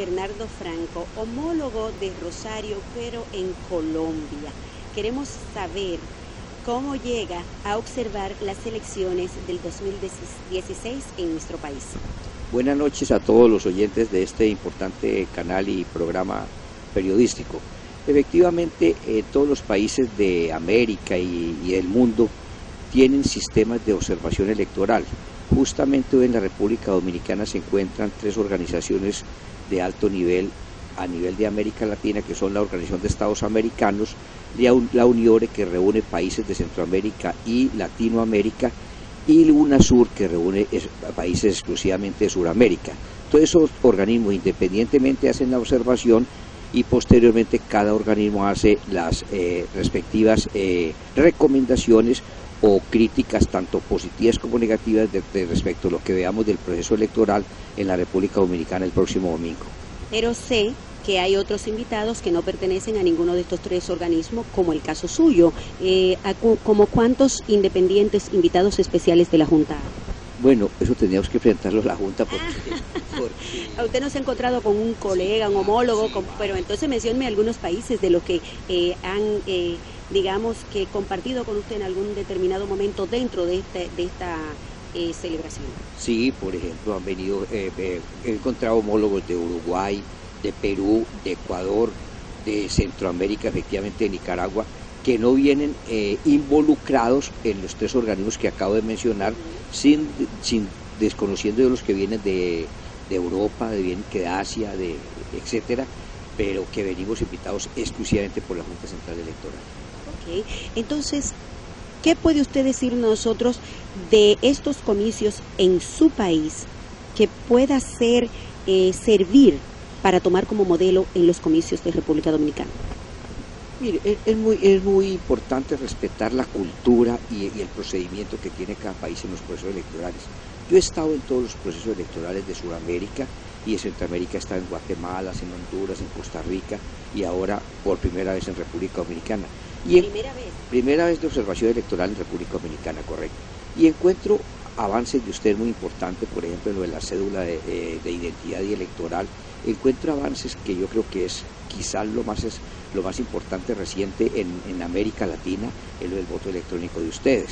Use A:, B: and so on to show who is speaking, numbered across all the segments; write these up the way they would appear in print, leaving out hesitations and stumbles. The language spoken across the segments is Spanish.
A: Bernardo Franco, homólogo de Rosario, pero en Colombia. Queremos saber cómo llega a observar las elecciones del 2016 en nuestro país.
B: Buenas noches a todos los oyentes de este importante canal y programa periodístico. Efectivamente, todos los países de América y del mundo tienen sistemas de observación electoral. Justamente hoy en la República Dominicana se encuentran 3 organizaciones de alto nivel a nivel de América Latina, que son la Organización de Estados Americanos, la UNIORE, que reúne países de Centroamérica y Latinoamérica, y UNASUR, que reúne países exclusivamente de Sudamérica. Todos esos organismos independientemente hacen la observación y posteriormente cada organismo hace las respectivas recomendaciones o críticas tanto positivas como negativas de respecto a lo que veamos del proceso electoral en la República Dominicana el próximo domingo.
A: Pero sé que hay otros invitados que no pertenecen a ninguno de estos 3 organismos, como el caso suyo. ¿Como cuántos independientes invitados especiales de la Junta?
B: Bueno, eso tendríamos que presentarlo a la Junta porque...
A: ¿A usted no se ha encontrado con un colega, un homólogo?
B: Sí,
A: pero entonces menciónme algunos países de los que han, digamos, que compartido con usted en algún determinado momento dentro de esta celebración.
B: Sí, por ejemplo, han venido, he encontrado homólogos de Uruguay, de Perú, de Ecuador, de Centroamérica, efectivamente de Nicaragua, que no vienen involucrados en los 3 organismos que acabo de mencionar, sin desconociendo de los que vienen de Europa, de Asia, etcétera, pero que venimos invitados exclusivamente por la Junta Central Electoral.
A: Ok, entonces, ¿qué puede usted decir nosotros de estos comicios en su país que pueda servir para tomar como modelo en los comicios de República Dominicana?
B: Mire, es muy importante respetar la cultura y el procedimiento que tiene cada país en los procesos electorales. Yo he estado en todos los procesos electorales de Sudamérica y de Centroamérica, he estado en Guatemala, en Honduras, en Costa Rica y ahora por primera vez en República Dominicana. Primera vez de observación electoral en República Dominicana, correcto. Y encuentro avances de usted muy importantes, por ejemplo, en lo de la cédula de identidad y electoral. Encuentro avances que yo creo que es quizás lo más importante reciente en América Latina, en lo del voto electrónico de ustedes.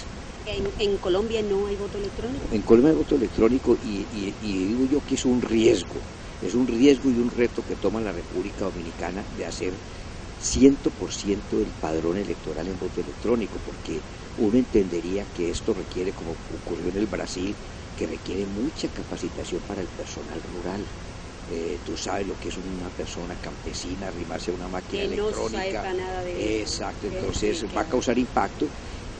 A: ¿En Colombia no hay voto electrónico?
B: En Colombia hay voto electrónico y digo yo que es un riesgo y un reto que toma la República Dominicana de hacer 100% el padrón electoral en voto electrónico, porque uno entendería que esto requiere, como ocurrió en el Brasil, que requiere mucha capacitación para el personal rural. Tú sabes lo que es una persona campesina, arrimarse a una máquina electrónica.
A: No sepa nada de eso.
B: Exacto, entonces va a causar impacto.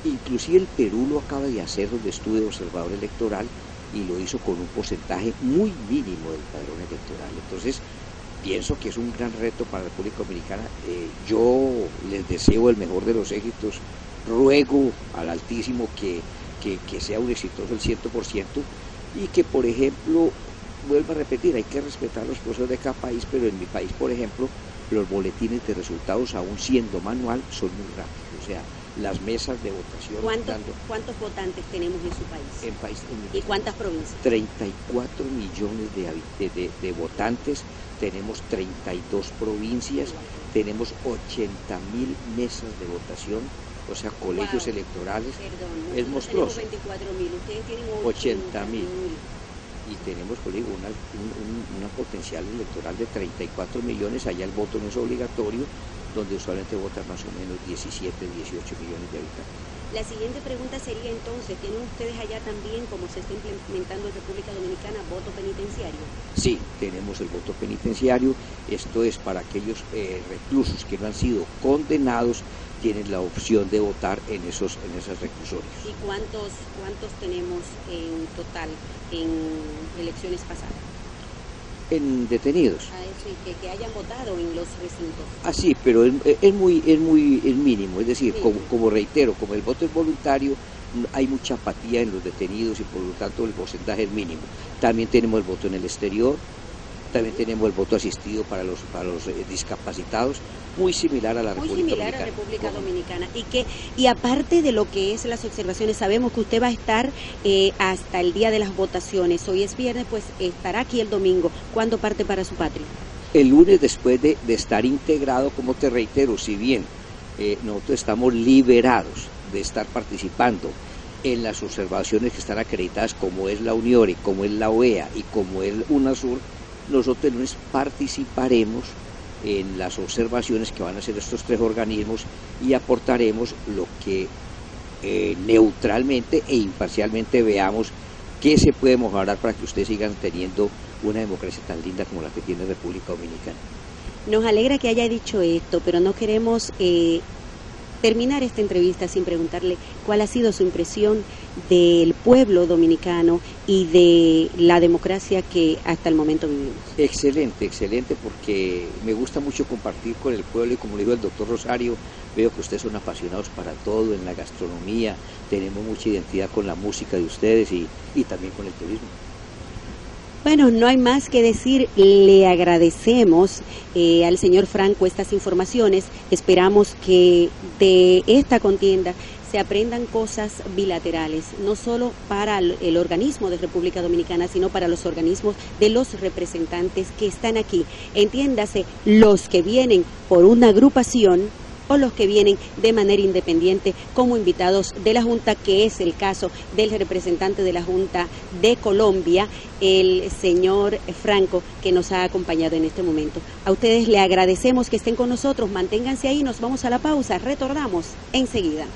B: Inclusive el Perú lo acaba de hacer, donde estuve de observador electoral, y lo hizo con un porcentaje muy mínimo del padrón electoral. Entonces, pienso que es un gran reto para la República Dominicana. Yo les deseo el mejor de los éxitos, ruego al Altísimo que sea un exitoso el 100% y que, por ejemplo, vuelvo a repetir, hay que respetar los procesos de cada país, pero en mi país, por ejemplo, los boletines de resultados, aún siendo manual, son muy rápidos. O sea, las mesas de votación...
A: ¿Cuántos votantes tenemos en su país?
B: En mi país.
A: ¿Y cuántas provincias?
B: 34 millones de votantes, tenemos 32 provincias, tenemos 80.000 mesas de votación, o sea, colegios electorales.
A: Perdón,
B: es monstruoso.
A: Tenemos 24.000, ustedes tienen
B: 80.000. Y tenemos, pues, una potencial electoral de 34 millones, allá el voto no es obligatorio, donde usualmente votan más o menos 17, 18 millones de habitantes.
A: La siguiente pregunta sería entonces, ¿tienen ustedes allá también, como se está implementando en República Dominicana, voto penitenciario? Sí,
B: tenemos el voto penitenciario. Esto es para aquellos reclusos que no han sido condenados, tienen la opción de votar en esos reclusorios.
A: ¿Y cuántos tenemos en total en elecciones pasadas?
B: En detenidos.
A: Sí, que hayan votado en los recintos.
B: Sí, pero es mínimo, es decir, sí. como reitero, como el voto es voluntario, hay mucha apatía en los detenidos y por lo tanto el porcentaje es mínimo. También tenemos el voto en el exterior, también tenemos el voto asistido para los discapacitados, muy similar a la República
A: Dominicana. Y aparte de lo que es las observaciones, sabemos que usted va a estar hasta el día de las votaciones. Hoy es viernes, pues estará aquí el domingo. ¿Cuándo parte para su patria?
B: El lunes, después de estar integrado, como te reitero, si bien nosotros estamos liberados de estar participando en las observaciones que están acreditadas, como es la UNIORE, como es la OEA y como es UNASUR, nosotros el lunes participaremos en las observaciones que van a hacer estos 3 organismos y aportaremos lo que neutralmente e imparcialmente veamos qué se puede mejorar para que ustedes sigan teniendo una democracia tan linda como la que tiene República Dominicana.
A: Nos alegra que haya dicho esto, pero no queremos terminar esta entrevista sin preguntarle cuál ha sido su impresión del pueblo dominicano y de la democracia que hasta el momento vivimos.
B: Excelente, excelente, porque me gusta mucho compartir con el pueblo y como le dijo el doctor Rosario, veo que ustedes son apasionados para todo, en la gastronomía, tenemos mucha identidad con la música de ustedes y también con el turismo.
A: Bueno, no hay más que decir, le agradecemos al señor Franco estas informaciones, esperamos que de esta contienda se aprendan cosas bilaterales, no solo para el organismo de República Dominicana, sino para los organismos de los representantes que están aquí, entiéndase, los que vienen por una agrupación o los que vienen de manera independiente como invitados de la Junta, que es el caso del representante de la Junta de Colombia, el señor Franco, que nos ha acompañado en este momento. A ustedes le agradecemos que estén con nosotros, manténganse ahí, nos vamos a la pausa, retornamos enseguida.